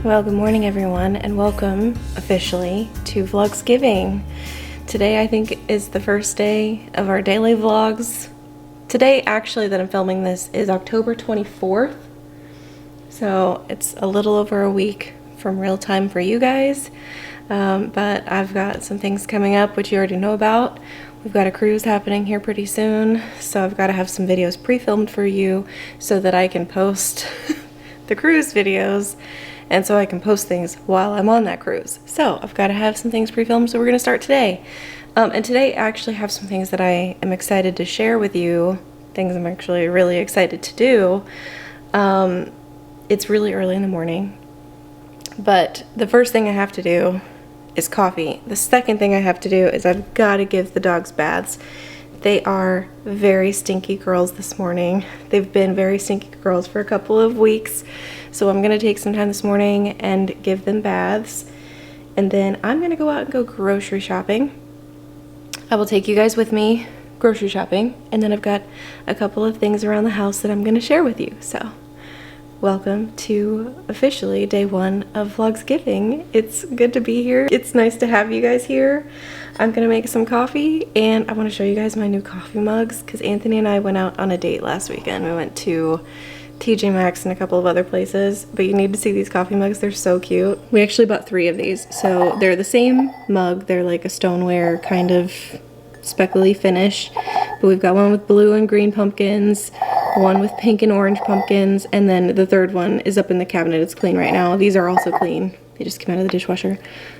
Well, good morning everyone, and welcome officially to Vlogsgiving. Today I think is the first day of our daily vlogs. Today actually that I'm filming this is October 24th, so it's a little over a week from real time for you guys. But I've got some things coming up which you already know about. We've got a cruise happening here pretty soon, so I've got to have some videos pre-filmed for you so that I can post the cruise videos, and so I can post things while I'm on that cruise. So I've got to have some things pre-filmed, so we're going to start today. And today I actually have some things that I am excited to share with you, things I'm actually really excited to do. It's really early in the morning, but the first thing I have to do is coffee. The second thing I have to do is I've got to give the dogs baths. They are very stinky girls this morning. They've been very stinky girls for a couple of weeks. So I'm gonna take some time this morning and give them baths. And then I'm gonna go out and go grocery shopping. I will take you guys with me grocery shopping. And then I've got a couple of things around the house that I'm gonna share with you. So welcome to officially day one of Vlogsgiving. It's good to be here. It's nice to have you guys here. I'm gonna make some coffee and I want to show you guys my new coffee mugs because Anthony and I went out on a date last weekend. We went to TJ Maxx and a couple of other places, but you need to see these coffee mugs. They're so cute. We actually bought 3 of these. So they're the same mug. They're like a stoneware kind of speckly finish, but we've got one with blue and green pumpkins, one with pink and orange pumpkins, and then the third one is up in the cabinet. It's clean right now. These are also clean. They just came out of the dishwasher.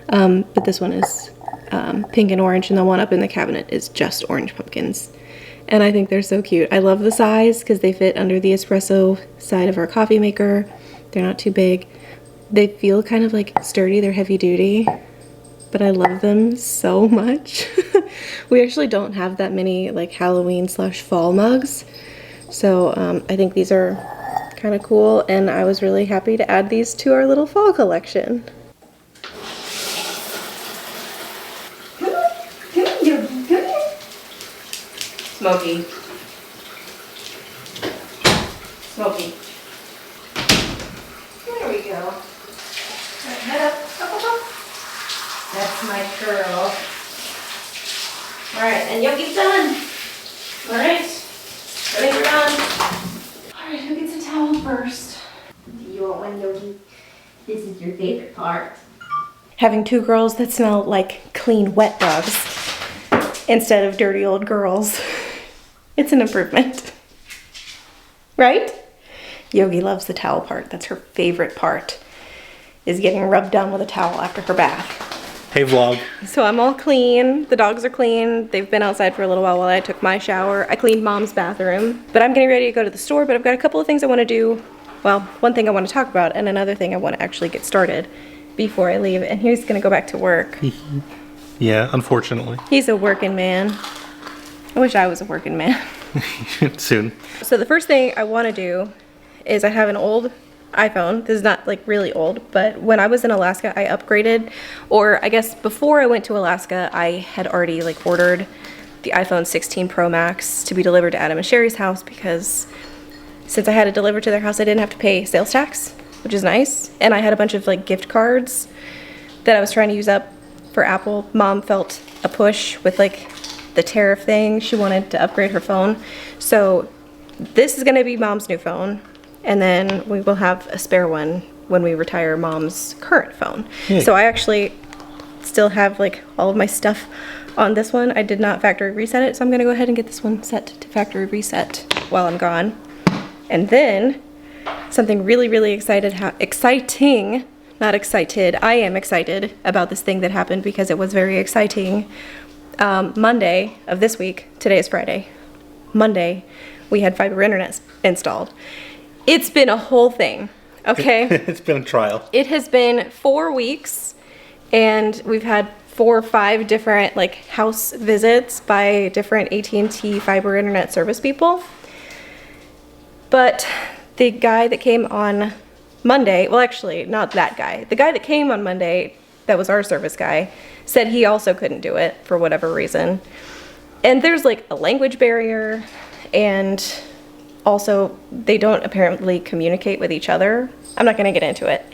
But this one is pink and orange, and the one up in the cabinet is just orange pumpkins. And I think they're so cute. I love the size because they fit under the espresso side of our coffee maker. They're not too big. They feel kind of like sturdy. They're heavy duty, but I love them so much. We actually don't have that many like Halloween / fall mugs. So I think these are kind of cool, and I was really happy to add these to our little fall collection. Smokey. Smokey. There we go. Right, head up, up, up, up. That's my girl. Alright, and Yogi's done. Alright, I think we're done. Alright, who gets a towel first? Do you want one, Yogi? This is your favorite part. Having 2 girls that smell like clean, wet dogs instead of dirty old girls. It's an improvement. Right? Yogi loves the towel part. That's her favorite part, is getting rubbed down with a towel after her bath. Hey vlog. So I'm all clean. The dogs are clean. They've been outside for a little while I took my shower. I cleaned Mom's bathroom. But I'm getting ready to go to the store, but I've got a couple of things I want to do. Well, one thing I want to talk about and another thing I want to actually get started before I leave. And he's going to go back to work. Yeah, unfortunately. He's a working man. I wish I was a working man. Soon. So the first thing I want to do is I have an old iPhone. This is not like really old, but when I was in Alaska, I upgraded, or I guess before I went to Alaska, I had already like ordered the iPhone 16 Pro Max to be delivered to Adam and Sherry's house because since I had it delivered to their house, I didn't have to pay sales tax, which is nice. And I had a bunch of like gift cards that I was trying to use up for Apple. Mom felt a push with like the tariff thing. She wanted to upgrade her phone. So this is gonna be Mom's new phone. And then we will have a spare one when we retire Mom's current phone. Hey. So I actually still have like all of my stuff on this one. I did not factory reset it, so I'm gonna go ahead and get this one set to factory reset while I'm gone. And then something really, really exciting, not excited. I am excited about this thing that happened because it was very exciting. Monday of this week, today is Friday, Monday, we had fiber internet installed. It's been a whole thing, okay? It's been a trial. It has been 4 weeks, and we've had 4 or 5 different like house visits by different AT&T fiber internet service people. But the guy that came on Monday, well actually not that guy, the guy that came on Monday, that was our service guy, said he also couldn't do it for whatever reason. And there's like a language barrier, and also they don't apparently communicate with each other. I'm not gonna get into it.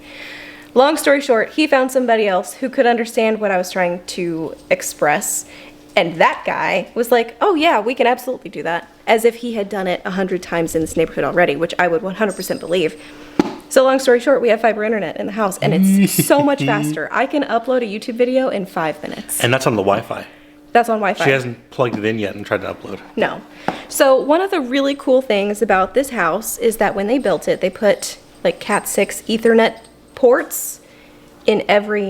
Long story short, he found somebody else who could understand what I was trying to express. And that guy was like, oh yeah, we can absolutely do that. As if he had done it 100 times in this neighborhood already, which I would 100% believe. So long story short, we have fiber internet in the house and it's so much faster. I can upload a YouTube video in 5 minutes. And that's on the Wi-Fi. That's on Wi-Fi. She hasn't plugged it in yet and tried to upload. No. So one of the really cool things about this house is that when they built it, they put like Cat 6 Ethernet ports in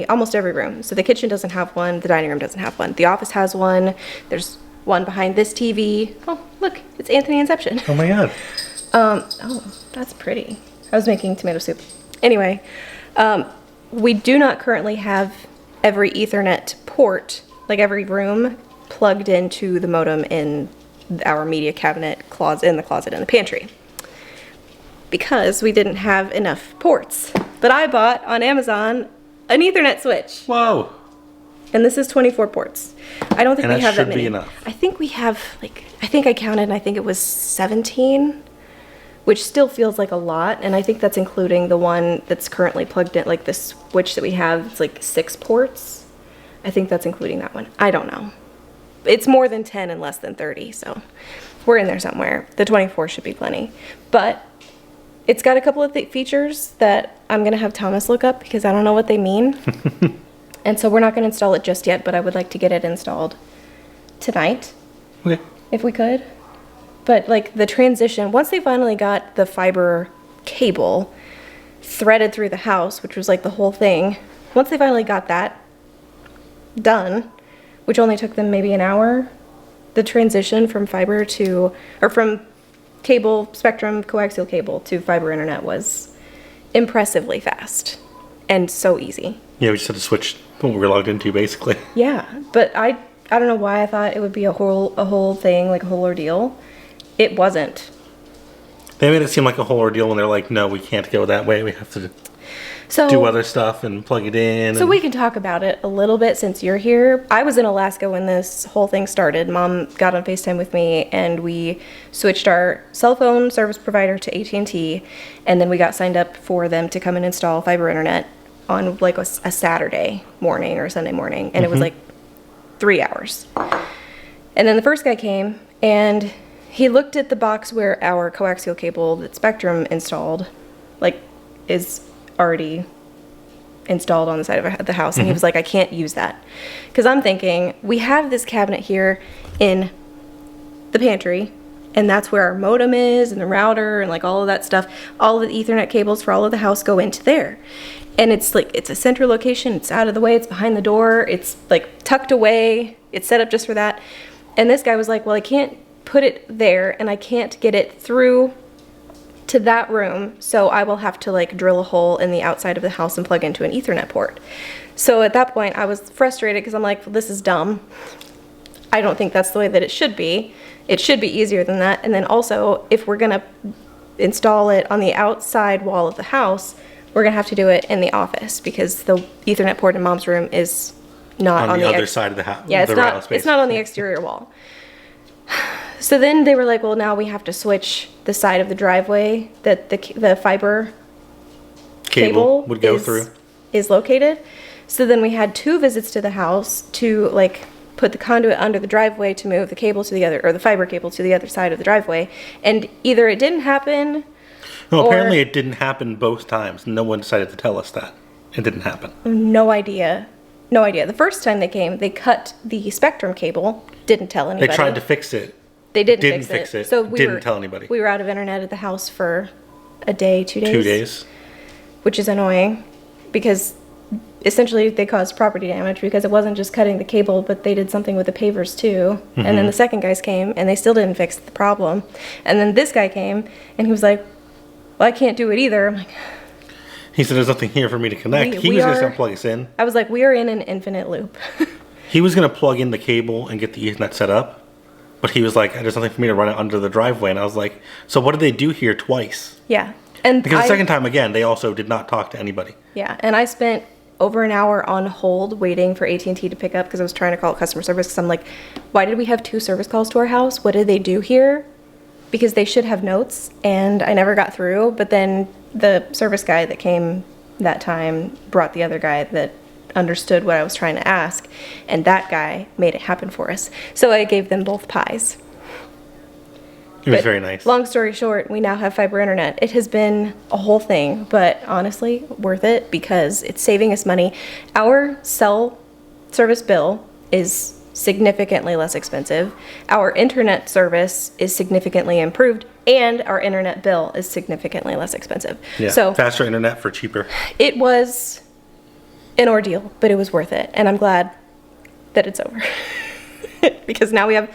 almost every room. So the kitchen doesn't have one, the dining room doesn't have one, the office has one, there's one behind this TV. Oh, look, it's Anthony Inception. Oh my god. Oh, that's pretty. I was making tomato soup. Anyway, we do not currently have every Ethernet port, like every room, plugged into the modem in our media cabinet in the closet in the pantry, because we didn't have enough ports. But I bought on Amazon an Ethernet switch. Whoa. And this is 24 ports. I don't think And we that have that should many. be enough. I think we have I think I counted and I think it was 17, which still feels like a lot. And I think that's including the one that's currently plugged in, like the switch that we have, it's like 6 ports. I think that's including that one. I don't know. It's more than 10 and less than 30, so we're in there somewhere. The 24 should be plenty. But it's got a couple of features that I'm gonna have Thomas look up because I don't know what they mean. And so we're not gonna install it just yet, but I would like to get it installed tonight, Okay. if we could. But like the transition, once they finally got the fiber cable threaded through the house, which was like the whole thing, once they finally got that done, which only took them maybe an hour, the transition from fiber from cable, spectrum, coaxial cable to fiber internet was impressively fast and so easy. Yeah, we just had to switch what we were logged into, basically. Yeah, but I don't know why I thought it would be a whole thing, like a whole ordeal. It wasn't. They made it seem like a whole ordeal when they're like, no, we can't go that way. We have to do other stuff and plug it in. So we can talk about it a little bit since you're here. I was in Alaska when this whole thing started. Mom got on FaceTime with me and we switched our cell phone service provider to AT&T, and then we got signed up for them to come and install fiber internet on like a Saturday morning or a Sunday morning, and it was like 3 hours. And then the first guy came and he looked at the box where our coaxial cable that Spectrum installed is already installed on the side of the house, and he was like, I can't use that. Because I'm thinking, we have this cabinet here in the pantry, and that's where our modem is and the router and like all of that stuff. All of the Ethernet cables for all of the house go into there. And it's like, it's a central location, it's out of the way, it's behind the door, it's like tucked away, it's set up just for that. And this guy was like, well, I can't put it there and I can't get it through to that room, so I will have to like drill a hole in the outside of the house and plug into an Ethernet port. So at that point I was frustrated because I'm like, well, this is dumb. I don't think that's the way that it should be. It should be easier than that. And then also, if we're gonna install it on the outside wall of the house, we're gonna have to do it in the office because the Ethernet port in Mom's room is not on the other side of the house. Yeah, it's not on the exterior wall. So then they were like, well, now we have to switch the side of the driveway that the fiber cable would go through. Is located. So then we had 2 visits to the house to like put the conduit under the driveway to move the cable to the other, or the fiber cable to the other side of the driveway. And either it didn't happen. No, apparently it didn't happen both times. No one decided to tell us that. It didn't happen. No idea. No idea. The first time they came, they cut the Spectrum cable. Didn't tell anybody. They tried to fix it. They didn't fix it. So didn't tell anybody. We were out of internet at the house for a day, 2 days. 2 days. Which is annoying because essentially they caused property damage because it wasn't just cutting the cable, but they did something with the pavers too. And then the second guys came and they still didn't fix the problem. And then this guy came and he was like, well, I can't do it either. I'm like, he said there's nothing here for me to connect. He was going to plug us in. I was like, we are in an infinite loop. He was going to plug in the cable and get the Ethernet set up. But he was like, there's nothing for me to run it under the driveway. And I was like, so what did they do here twice? Yeah. And because the second time, again, they also did not talk to anybody. Yeah. And I spent over an hour on hold waiting for AT&T to pick up because I was trying to call customer service because I'm like, why did we have 2 service calls to our house? What did they do here? Because they should have notes. And I never got through. But then the service guy that came that time brought the other guy that understood what I was trying to ask, and that guy made it happen for us. So I gave them both pies. It was But very nice. Long story short, we now have fiber internet. It has been a whole thing, but honestly, worth it because it's saving us money. Our cell service bill is significantly less expensive. Our internet service is significantly improved, and our internet bill is significantly less expensive. Yeah, So faster internet for cheaper. it was an ordeal, but it was worth it, and I'm glad that it's over. Because now we have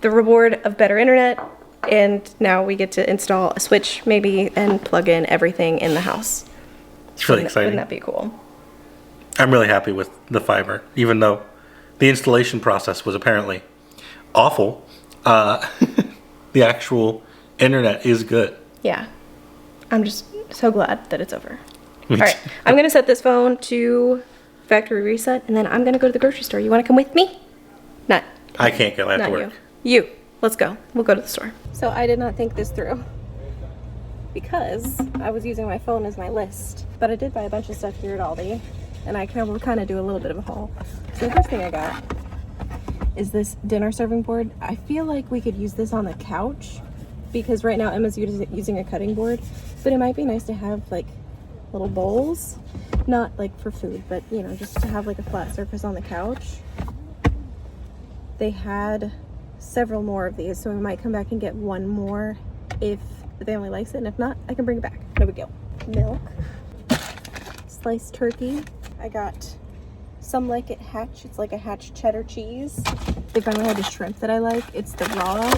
the reward of better internet, and now we get to install a switch maybe and plug in everything in the house. It's really exciting. Wouldn't that be cool? I'm really happy with the fiber, even though the installation process was apparently awful. The actual internet is good. Yeah. I'm just so glad that it's over. All right, I'm going to set this phone to factory reset, and then I'm going to go to the grocery store. You want to come with me? Not I can't go. I have Not to work. you. Let's go. We'll go to the store. So I did not think this through because I was using my phone as my list. But I did buy a bunch of stuff here at Aldi, and I can kind of do a little bit of a haul. So the first thing I got is this dinner serving board. I feel like we could use this on the couch because right now Emma's using a cutting board. But it might be nice to have like little bowls, not like for food, but you know, just to have like a flat surface on the couch. They had several more of these, so we might come back and get one more if the family likes it, and if not, I can bring it back. No big deal. Milk, sliced turkey. I got some like it Hatch. It's like a Hatch cheddar cheese. They finally had the shrimp that I like. It's the raw,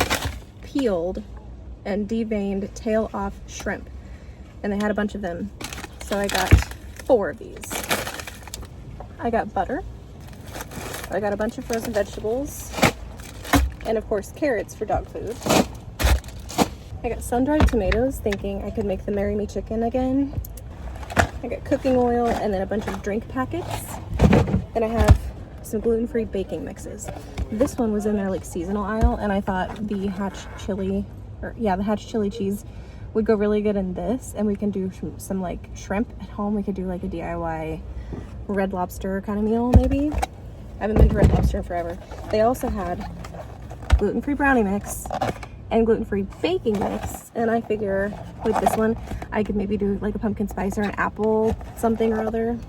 peeled, and deveined tail off shrimp, and they had a bunch of them, so I got 4 of these. I got butter. I got a bunch of frozen vegetables, and of course carrots for dog food. I got sun-dried tomatoes, thinking I could make the Marry Me chicken again. I got cooking oil and then a bunch of drink packets. Then I have some gluten-free baking mixes. This one was in their like seasonal aisle, and I thought the Hatch chili, the Hatch chili cheese would go really good in this, and we can do some like shrimp at home. We could do like a DIY Red Lobster kind of meal maybe. I haven't been to Red Lobster in forever. They also had gluten-free brownie mix and gluten-free baking mix, and I figure with this one I could maybe do like a pumpkin spice or an apple something or other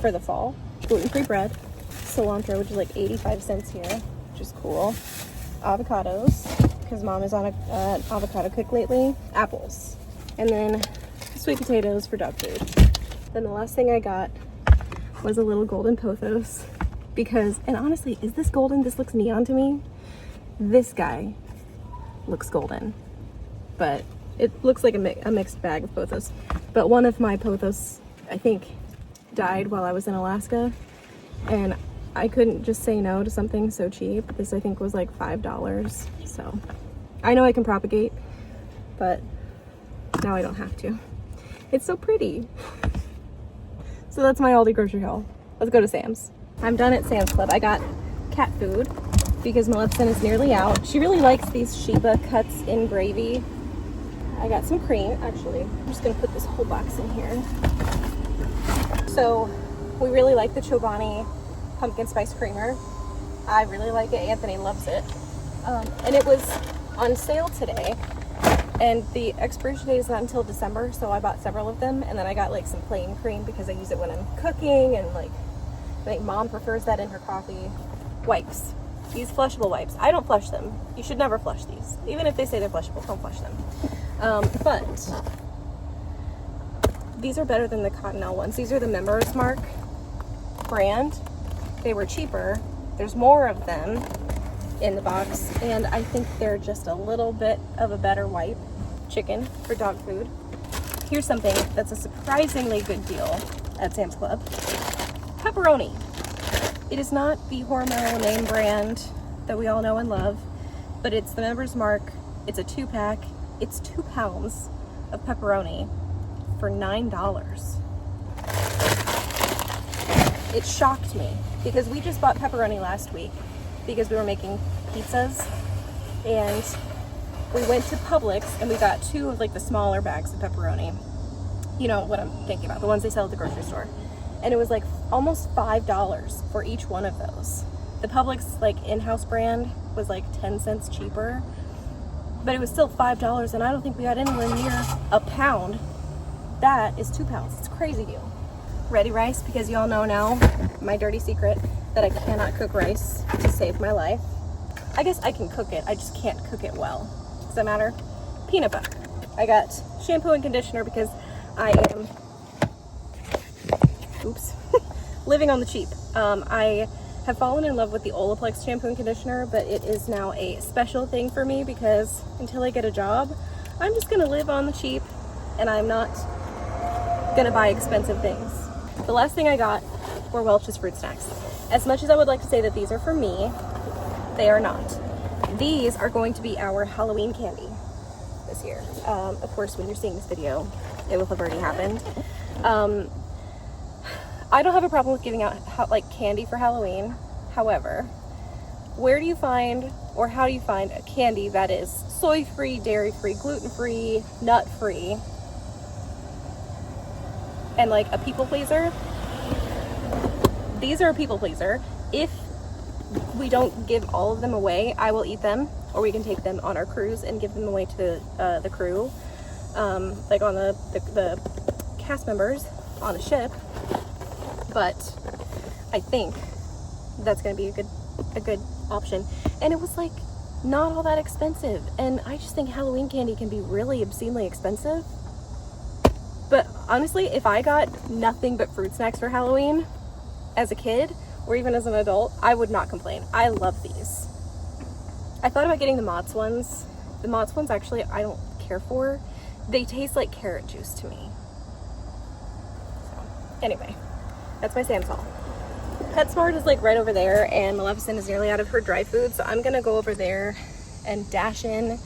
for the fall. Gluten-free bread, cilantro, which is like 85 cents here, which is cool. Avocados, because mom is on an avocado kick lately. Apples, and then sweet potatoes for dog food. Then the last thing I got was a little golden pothos, because, and honestly, is this golden? This looks neon to me. This guy looks golden, but it looks like a mixed bag of pothos. But one of my pothos, I think, died while I was in Alaska, and I couldn't just say no to something so cheap. This I think was like $5, so I know I can propagate, but now I don't have to. It's so pretty. So that's my Aldi grocery haul. Let's go to Sam's. I'm done at Sam's Club. I got cat food because Maleficent is nearly out. She really likes these Sheba cuts in gravy. I got some cream, actually. I'm just gonna put this whole box in here. So we really like the Chobani pumpkin spice creamer. I really like it. Anthony loves it. And it was on sale today. And the expiration date is not until December, so I bought several of them, and then I got like some plain cream because I use it when I'm cooking, and like I think mom prefers that in her coffee. Wipes. These flushable wipes. I don't flush them. You should never flush these. Even if they say they're flushable, don't flush them. But these are better than the Cottonelle ones. These are the Members Mark brand. They were cheaper. There's more of them in the box, and I think they're just a little bit of a better wipe. Chicken for dog food. Here's something that's a surprisingly good deal at Sam's Club. Pepperoni. It is not the Hormel name brand that we all know and love, but it's the Members Mark. It's a 2-pack. It's 2 pounds of pepperoni for $9. It shocked me because we just bought pepperoni last week because we were making pizzas, and we went to Publix and we got 2 of like the smaller bags of pepperoni. You know what I'm thinking about, the ones they sell at the grocery store. And it was like almost $5 for each one of those. The Publix like in-house brand was like 10 cents cheaper, but it was still $5, and I don't think we got anywhere near a pound. That is 2 pounds. It's a crazy deal. Ready rice, because y'all know now my dirty secret that I cannot cook rice to save my life. I guess I can cook it, I just can't cook it well. Does that matter? Peanut butter. I got shampoo and conditioner because I am, oops, living on the cheap. I have fallen in love with the Olaplex shampoo and conditioner, but it is now a special thing for me because until I get a job, I'm just gonna live on the cheap, and I'm not gonna buy expensive things. The last thing I got were Welch's fruit snacks. As much as I would like to say that these are for me, they are not. These are going to be our Halloween candy this year. Of course, when you're seeing this video, it will have already happened. I don't have a problem with giving out like candy for Halloween. However, where do you find, or how do you find a candy that is soy-free, dairy-free, gluten-free, nut-free, and like a people pleaser? These are a people pleaser. If we don't give all of them away, I will eat them, or we can take them on our cruise and give them away to the crew, like on the cast members on the ship. But I think that's gonna be a good option, and it was like not all that expensive, and I just think Halloween candy can be really obscenely expensive. But honestly, if I got nothing but fruit snacks for Halloween as a kid, or even as an adult, I would not complain. I love these. I thought about getting the Mott's ones. The Mott's ones actually I don't care for. They taste like carrot juice to me. So anyway, that's my Sam's haul. PetSmart is like right over there, and Maleficent is nearly out of her dry food, so I'm gonna go over there and dash in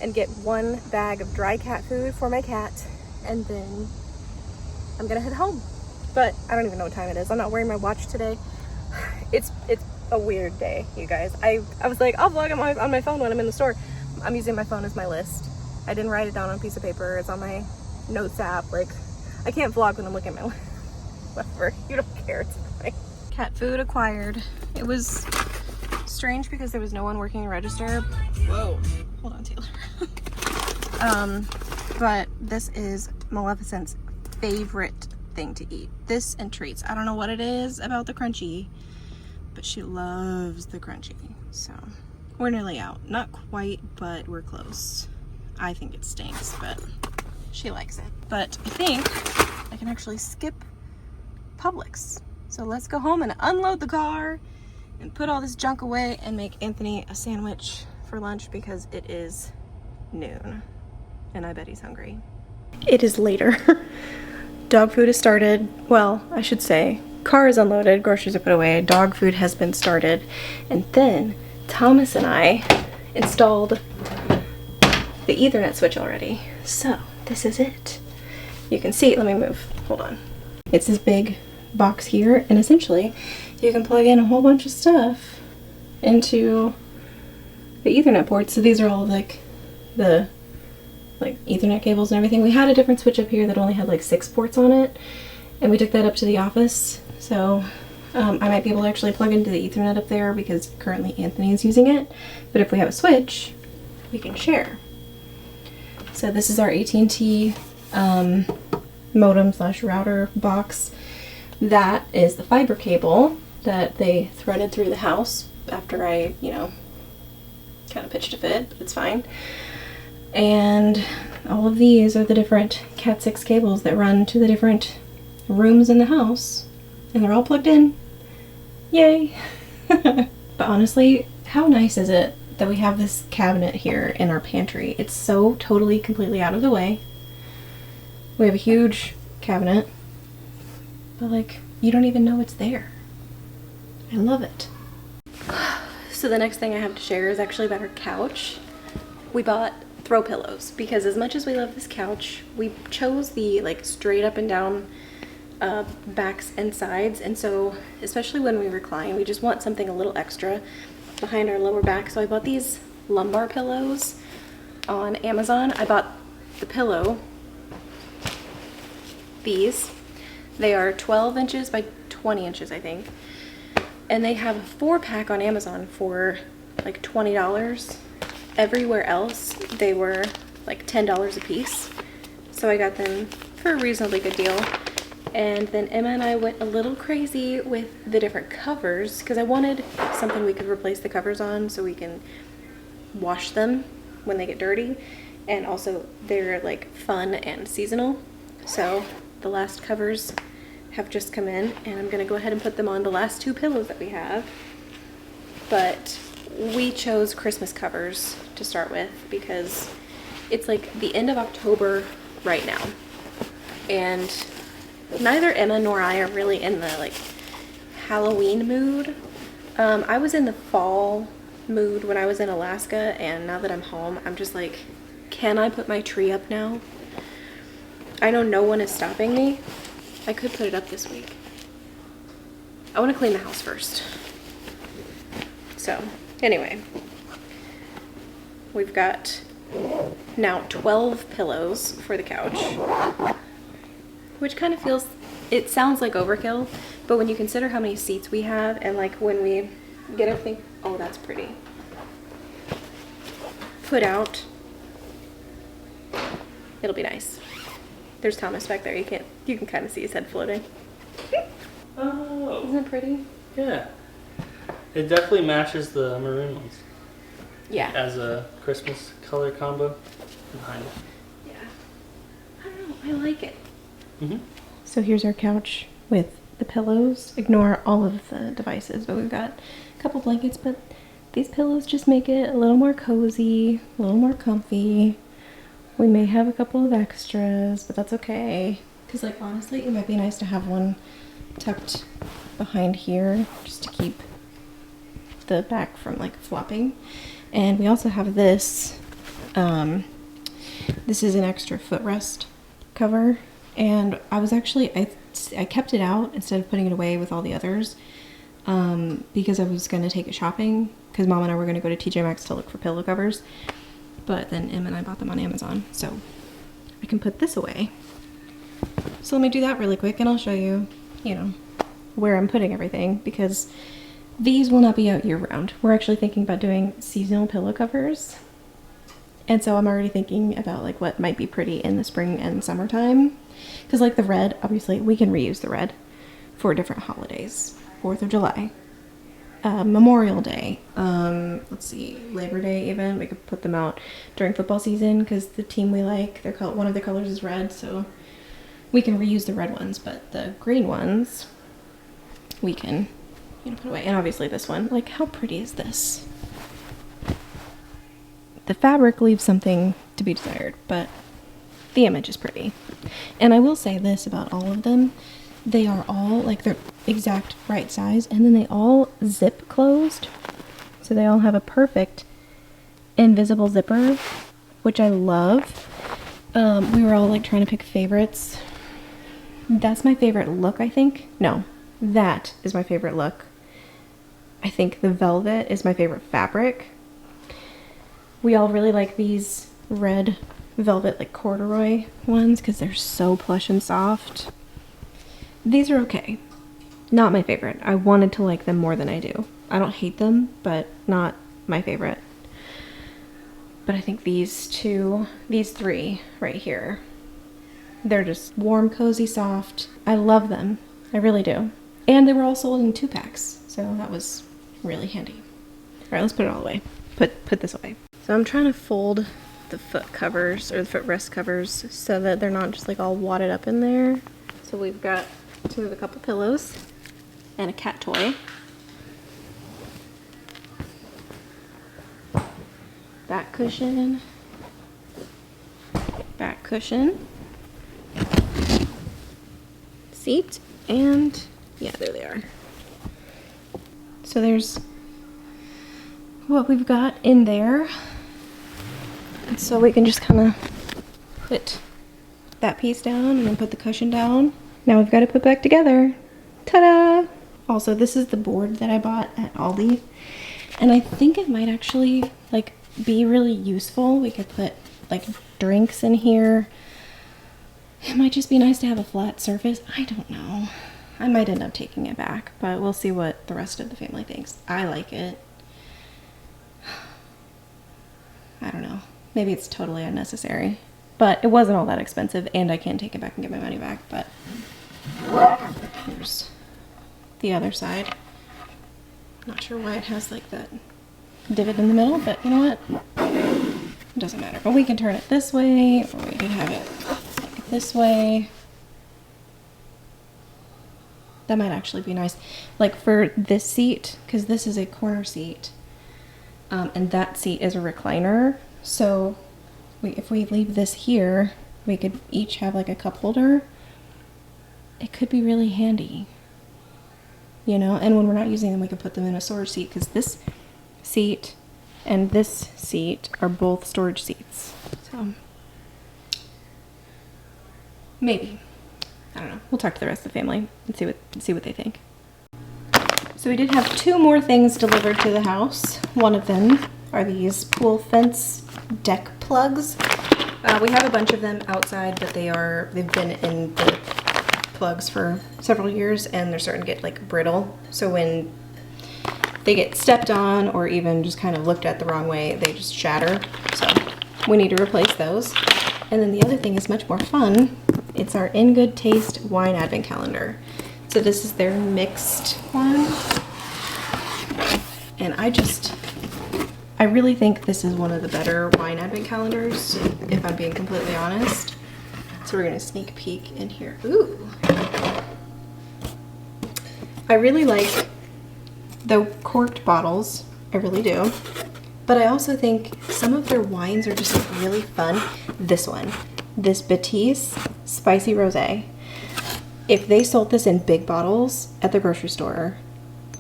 and get 1 bag of dry cat food for my cat, and then I'm gonna head home. But I don't even know what time it is. I'm not wearing my watch today. It's a weird day, you guys. I was like, I'll vlog on my phone when I'm in the store. I'm using my phone as my list. I didn't write it down on a piece of paper. It's on my notes app. Like, I can't vlog when I'm looking at my list. Whatever, you don't care, it's fine. Cat food acquired. It was strange because there was no one working the register. Whoa, hold on, Taylor. But this is Maleficent's favorite thing to eat. This and treats. I don't know what it is about the crunchy, but she loves the crunchy. So we're nearly out. Not quite, but we're close. I think it stinks, but she likes it. But I think I can actually skip Publix. So let's go home and unload the car and put all this junk away and make Anthony a sandwich for lunch because it is noon and I bet he's hungry. It is later. Dog food has started. Well, I should say, car is unloaded, groceries are put away, dog food has been started, and then Thomas and I installed the Ethernet switch already. So this is it. You can see, let me move, hold on. It's this big box here, and essentially you can plug in a whole bunch of stuff into the Ethernet ports. So these are all like the Ethernet cables and everything. We had a different switch up here that only had like 6 ports on it, and we took that up to the office. So I might be able to actually plug into the Ethernet up there because currently Anthony is using it. But if we have a switch, we can share. So this is our AT&T modem / router box. That is the fiber cable that they threaded through the house after I, you know, kind of pitched a fit, but it's fine. And all of these are the different Cat 6 cables that run to the different rooms in the house, and they're all plugged in. Yay! But honestly, how nice is it that we have this cabinet here in our pantry? It's so totally, completely out of the way. We have a huge cabinet, but like, you don't even know it's there. I love it. So the next thing I have to share is actually about our couch. We bought throw pillows because as much as we love this couch, we chose the like straight up and down backs and sides, and so especially when we recline, we just want something a little extra behind our lower back. So I bought these lumbar pillows on Amazon. I bought the pillow these. They are 12 inches by 20 inches, I think. And they have a 4-pack on Amazon for like $20. Everywhere else, they were like $10 a piece. So I got them for a reasonably good deal. And then Emma and I went a little crazy with the different covers because I wanted something we could replace the covers on so we can wash them when they get dirty. And also they're like fun and seasonal. So the last covers have just come in and I'm gonna go ahead and put them on the last 2 pillows that we have. But we chose Christmas covers to start with because it's like the end of October right now. And neither Emma nor I are really in the like Halloween mood. I was in the fall mood when I was in Alaska, and now that I'm home, I'm just like, can I put my tree up now? I know no one is stopping me. I could put it up this week. I want to clean the house first. So, anyway, we've got now 12 pillows for the couch, which kind of feels, it sounds like overkill, but when you consider how many seats we have and like when we get everything, oh, that's pretty, put out, it'll be nice. There's Thomas back there. You can kind of see his head floating. Oh. Isn't it pretty? Yeah. It definitely matches the maroon ones. Yeah. As a Christmas color combo behind it. Yeah. I don't know. I like it. Mm-hmm. So here's our couch with the pillows. Ignore all of the devices, but we've got a couple blankets, but these pillows just make it a little more cozy, a little more comfy. We may have a couple of extras, but that's okay. Because like honestly, it might be nice to have one tucked behind here just to keep the back from like flopping. And we also have this. This is an extra footrest cover, and I was actually I kept it out instead of putting it away with all the others because I was gonna take it shopping because Mom and I were gonna go to TJ Maxx to look for pillow covers. But then Em and I bought them on Amazon, so I can put this away. So let me do that really quick and I'll show you, where I'm putting everything, because these will not be out year round. We're actually thinking about doing seasonal pillow covers. And so I'm already thinking about like what might be pretty in the spring and summertime. Because like the red, obviously we can reuse the red for different holidays. 4th of July. Memorial Day, let's see, Labor Day even. We could put them out during football season because the team we like, one of their colors is red, so we can reuse the red ones, but the green ones we can, put away. And obviously this one, like how pretty is this? The fabric leaves something to be desired, but the image is pretty. And I will say this about all of them. They are all like their exact right size, and then they all zip closed. So they all have a perfect invisible zipper, which I love. We were all like trying to pick favorites. That's my favorite look, I think. No, that is my favorite look. I think the velvet is my favorite fabric. We all really like these red velvet like corduroy ones because they're so plush and soft. These are okay. Not my favorite. I wanted to like them more than I do. I don't hate them, but not my favorite. But I think these three right here, they're just warm, cozy, soft. I love them. I really do. And they were all sold in 2-packs, so that was really handy. All right, let's put it all away. Put this away. So I'm trying to fold the foot covers or the footrest covers so that they're not just like all wadded up in there. So we've got a couple pillows and a cat toy. Back cushion. Back cushion. Seat, and yeah, there they are. So there's what we've got in there. And so we can just kind of put that piece down and then put the cushion down. Now we've got to put back together. Ta-da! Also, this is the board that I bought at Aldi, and I think it might actually like be really useful. We could put like drinks in here It might just be nice to have a flat surface. I don't know. I might end up taking it back, but we'll see what the rest of the family thinks. I like it. I don't know. Maybe it's totally unnecessary. But it wasn't all that expensive, and I can take it back and get my money back. But here's the other side. Not sure why it has like that divot in the middle, but you know what? It doesn't matter. But we can turn it this way, or we can have it like this way. That might actually be nice. Like for this seat, because this is a corner seat, and that seat is a recliner. So if we leave this here, we could each have like a cup holder. It could be really handy, you know? And when we're not using them, we can put them in a storage seat, because this seat and this seat are both storage seats. So maybe. I don't know. We'll talk to the rest of the family and see what they think. So we did have 2 more things delivered to the house. One of them are these pool fence deck plugs. We have a bunch of them outside, but they've been in the plugs for several years, and they're starting to get like brittle. So when they get stepped on or even just kind of looked at the wrong way, they just shatter. So we need to replace those. And then the other thing is much more fun. It's our In Good Taste wine advent calendar. So this is their mixed one. And I really think this is one of the better wine advent calendars, if I'm being completely honest. So we're gonna sneak peek in here. Ooh. I really like the corked bottles, I really do. But I also think some of their wines are just like really fun. This one, this Batiste Spicy Rosé. If they sold this in big bottles at the grocery store,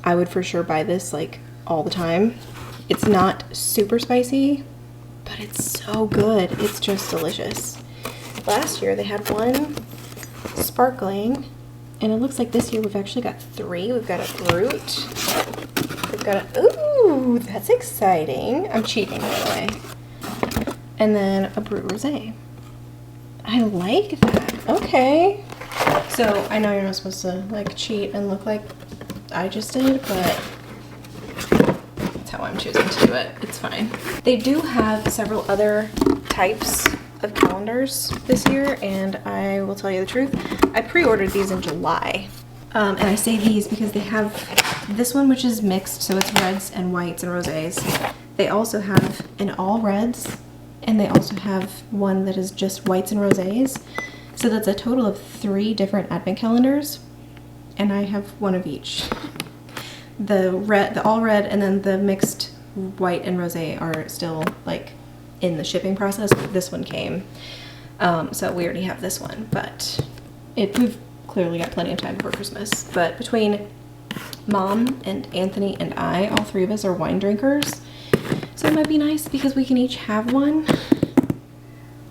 I would for sure buy this like all the time. It's not super spicy, but it's so good. It's just delicious. Last year they had one sparkling, and it looks like this year we've actually got 3. We've got a Brut. We've got a, ooh, that's exciting. I'm cheating, by the way. And then a Brut Rosé. I like that. Okay. So I know you're not supposed to like cheat and look like I just did, but that's how I'm choosing to do it. It's fine. They do have several other types of calendars this year, and I will tell you the truth, I pre-ordered these in July. And I say these because they have this one, which is mixed, so it's reds and whites and rosés. They also have an all reds, and they also have one that is just whites and rosés. So that's a total of 3 different advent calendars, and I have one of each. The red, the all red, and then the mixed white and rosé are still like in the shipping process. This one came, so we already have this one, but we've clearly got plenty of time before Christmas. But between Mom and Anthony and I, all 3 of us are wine drinkers, so it might be nice because we can each have one,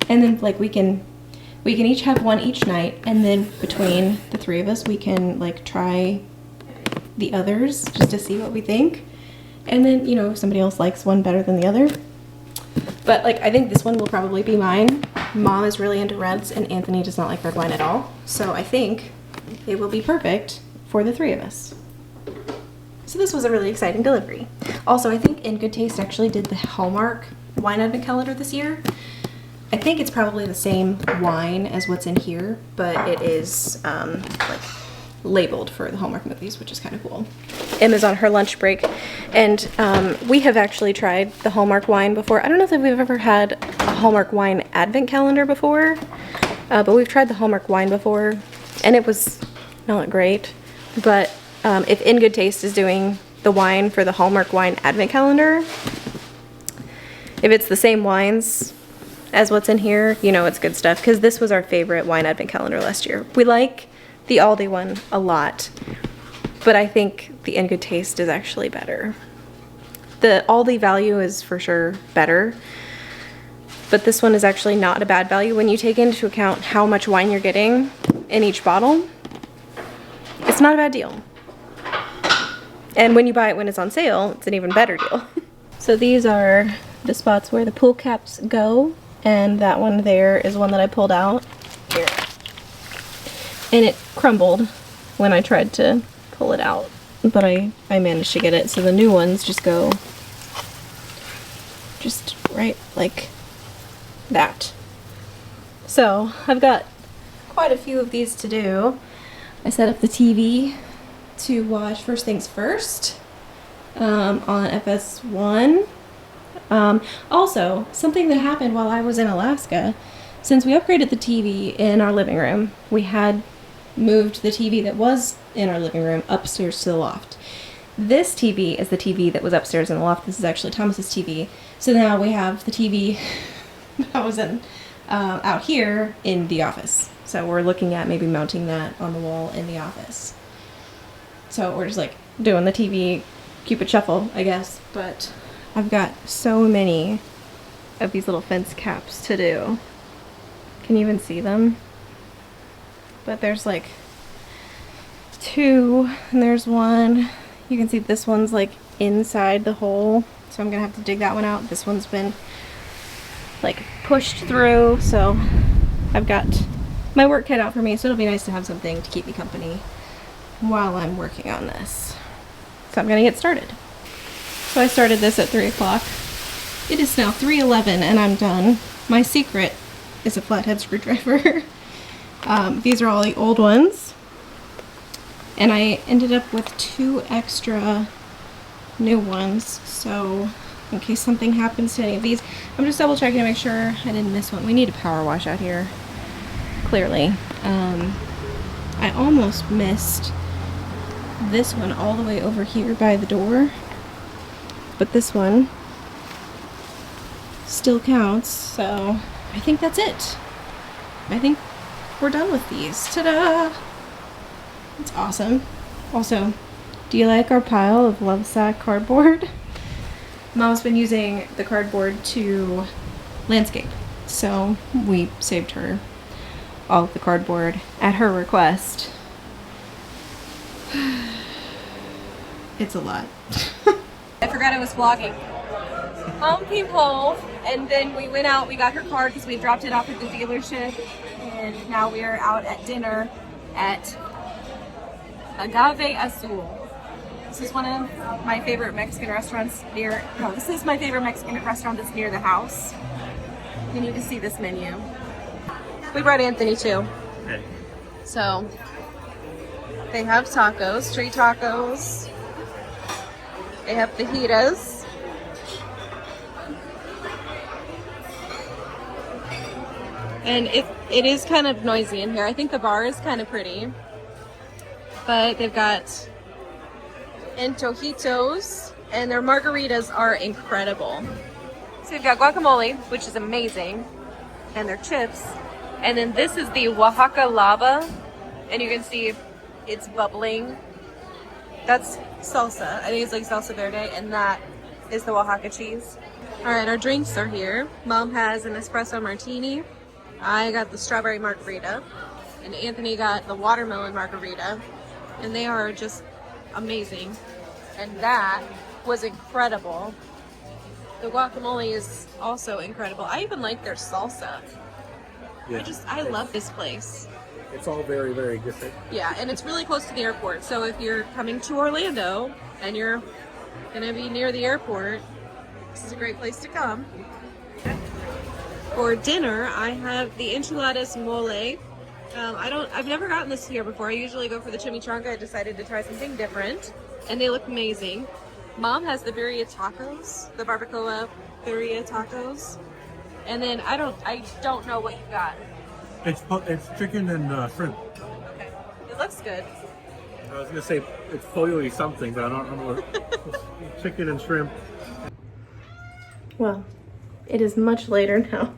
and then like we can each have one each night, and then between the 3 of us we can like try the others just to see what we think, and then, you know, if somebody else likes one better than the other. But like I think this one will probably be mine. Mom is really into reds, and Anthony does not like red wine at all, so I think it will be perfect for the 3 of us. So this was a really exciting delivery. Also, I think In Good Taste actually did the Hallmark wine advent calendar this year. I think it's probably the same wine as what's in here, but it is like labeled for the Hallmark movies, which is kind of cool. Emma's on her lunch break, and we have actually tried the Hallmark wine before. I don't know if we've ever had a Hallmark wine advent calendar before, but we've tried the Hallmark wine before, and it was not great. But if In Good Taste is doing the wine for the Hallmark wine advent calendar, if it's the same wines as what's in here, you know it's good stuff, because this was our favorite wine advent calendar last year. We like the Aldi one a lot, but I think the In Good Taste is actually better. The Aldi value is for sure better, but this one is actually not a bad value when you take into account how much wine you're getting in each bottle. It's not a bad deal. And when you buy it when it's on sale, it's an even better deal. So these are the spots where the pool caps go, and that one there is one that I pulled out. Here, and it crumbled when I tried to pull it out, but I managed to get it. So the new ones just go just right like that. So I've got quite a few of these to do. I set up the TV to watch First Things First on FS1. Also, something that happened while I was in Alaska, since we upgraded the TV in our living room, we had moved the TV that was in our living room upstairs to the loft. This TV is the TV that was upstairs in the loft. This is actually Thomas's TV. So now we have the TV that was in out here in the office. So we're looking at maybe mounting that on the wall in the office. So we're just like doing the TV Cupid shuffle, I guess. But I've got so many of these little fence caps to do. Can you even see them? But there's like 2, and there's 1. You can see this one's like inside the hole, so I'm gonna have to dig that one out. This one's been like pushed through, so I've got my work cut out for me, so it'll be nice to have something to keep me company while I'm working on this. So I'm gonna get started. So I started this at 3 o'clock. It is now 3:11 and I'm done. My secret is a flathead screwdriver. These are all the old ones. And I ended up with 2 extra new ones. So in case something happens to any of these, I'm just double checking to make sure I didn't miss one. We need a power wash out here, clearly. I almost missed this one all the way over here by the door. But this one still counts, so I think that's it. I think we're done with these. Ta-da! That's awesome. Also, do you like our pile of love sack cardboard? Mom's been using the cardboard to landscape, so we saved her all of the cardboard at her request. It's a lot. I forgot I was vlogging. Mom came home and then we went out, we got her car because we dropped it off at the dealership, and now we are out at dinner at Agave Azul. This is one of my favorite Mexican restaurants this is my favorite Mexican restaurant that's near the house. You need to see this menu. We brought Anthony too. Okay. So, they have tacos, street tacos. They have fajitas. And it is kind of noisy in here. I think the bar is kind of pretty. But they've got antojitos, and their margaritas are incredible. So you've got guacamole, which is amazing, and their chips. And then this is the Oaxaca lava, and you can see it's bubbling. That's salsa. I think it's like salsa verde, and that is the Oaxaca cheese. All right, our drinks are here. Mom has an espresso martini. I got the strawberry margarita, and Anthony got the watermelon margarita, and they are just amazing. And that was incredible. The guacamole is also incredible. I even like their salsa. Yeah. I love this place. It's all very, very different. Yeah, and it's really close to the airport. So if you're coming to Orlando and you're gonna be near the airport, this is a great place to come. For dinner, I have the enchiladas mole. I've never gotten this here before. I usually go for the chimichanga. I decided to try something different, and they look amazing. Mom has the birria tacos, the barbacoa birria tacos, and then I don't know what you got. It's chicken and shrimp. Okay, it looks good. I was gonna say it's pollo-y something, but I don't know what. Chicken and shrimp. Well, it is much later now.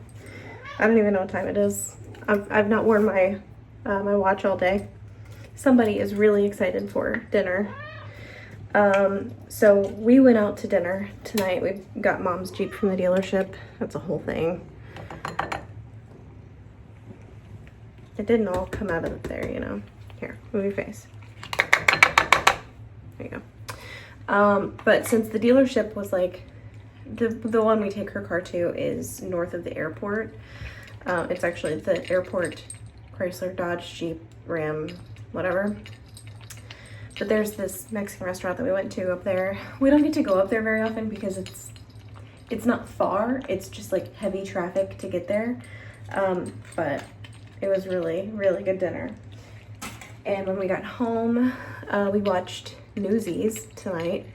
I don't even know what time it is. I've not worn my my watch all day. Somebody is really excited for dinner. So we went out to dinner tonight. We got Mom's Jeep from the dealership. That's a whole thing. It didn't all come out of there, you know. Here, move your face. There you go. But since the dealership was like, the one we take her car to is north of the airport. It's actually the airport Chrysler, Dodge, Jeep, Ram, whatever. But there's this Mexican restaurant that we went to up there. We don't get to go up there very often because it's not far. It's just like heavy traffic to get there. But it was really, really good dinner. And when we got home, we watched Newsies tonight.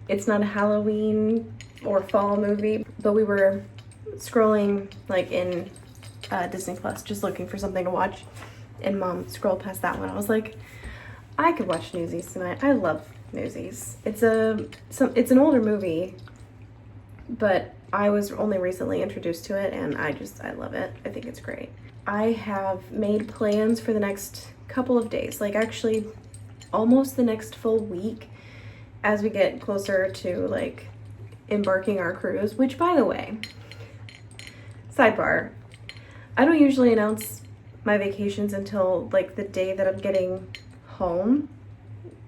It's not a Halloween or fall movie, but we were scrolling like in Disney Plus, just looking for something to watch. And Mom scrolled past that one. I was like, I could watch Newsies tonight. I love Newsies. It's an older movie, but I was only recently introduced to it, and I love it. I think it's great. I have made plans for the next couple of days, like actually almost the next full week, as we get closer to like embarking our cruise, which, by the way, sidebar, I don't usually announce my vacations until like the day that I'm getting home.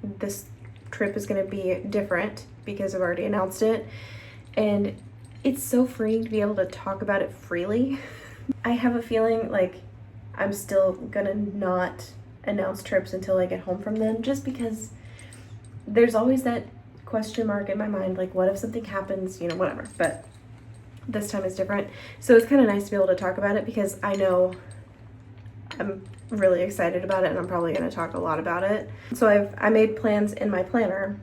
This trip is going to be different because I've already announced it, and it's so freeing to be able to talk about it freely. I have a feeling like I'm still gonna not announce trips until I get home from them, just because there's always that question mark in my mind, like what if something happens, you know, whatever. But this time is different, so it's kind of nice to be able to talk about it because I know I'm really excited about it and I'm probably going to talk a lot about it. So I made plans in my planner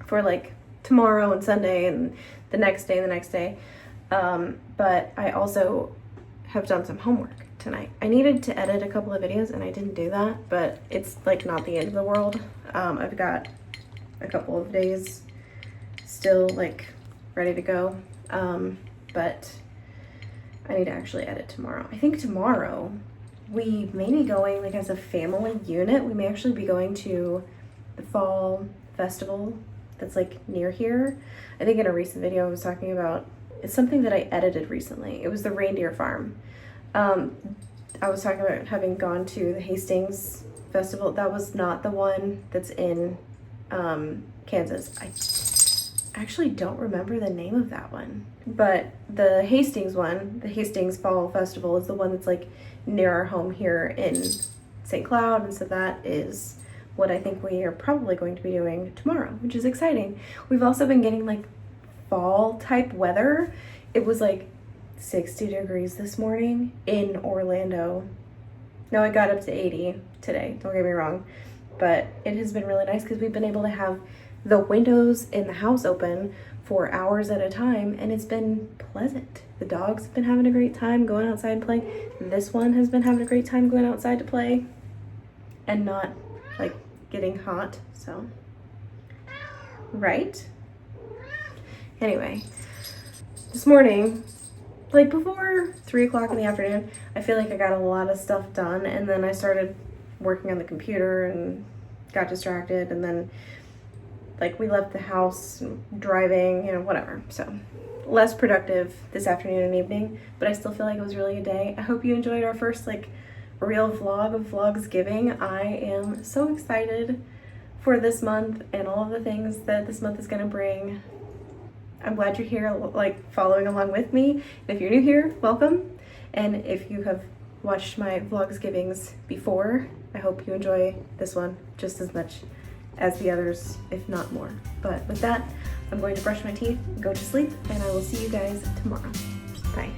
for like tomorrow and Sunday and the next day and the next day, but I also have done some homework tonight. I needed to edit a couple of videos and I didn't do that, but it's like not the end of the world. I've got a couple of days still like ready to go, but I need to actually edit tomorrow. I think tomorrow we may be going like as a family unit. We may actually be going to the fall festival that's like near here. I think in a recent video I was talking about, it's something that I edited recently. It was the reindeer farm. I was talking about having gone to the Hastings festival. That was not the one that's in Kansas. I actually don't remember the name of that one, but the Hastings one, the Hastings Fall Festival, is the one that's like near our home here in St. Cloud, and so that is what I think we are probably going to be doing tomorrow, which is exciting. We've also been getting like fall type weather. It was like 60 degrees this morning in Orlando. No, it got up to 80 today, don't get me wrong, but it has been really nice because we've been able to have the windows in the house open for hours at a time, and it's been pleasant. The dogs have been having a great time going outside and playing. This one has been having a great time going outside to play and not like getting hot, so right. Anyway, this morning, like before 3 o'clock in the afternoon, I feel like I got a lot of stuff done, and then I started working on the computer and got distracted, and then like we left the house driving, you know, whatever. So less productive this afternoon and evening, but I still feel like it was really a day. I hope you enjoyed our first like real vlog of Vlogsgiving. I am so excited for this month and all of the things that this month is going to bring. I'm glad you're here, like following along with me. And if you're new here, welcome. And if you have watched my Vlogsgivings before, I hope you enjoy this one just as much as the others, if not more. But with that, I'm going to brush my teeth, go to sleep, and I will see you guys tomorrow. Bye.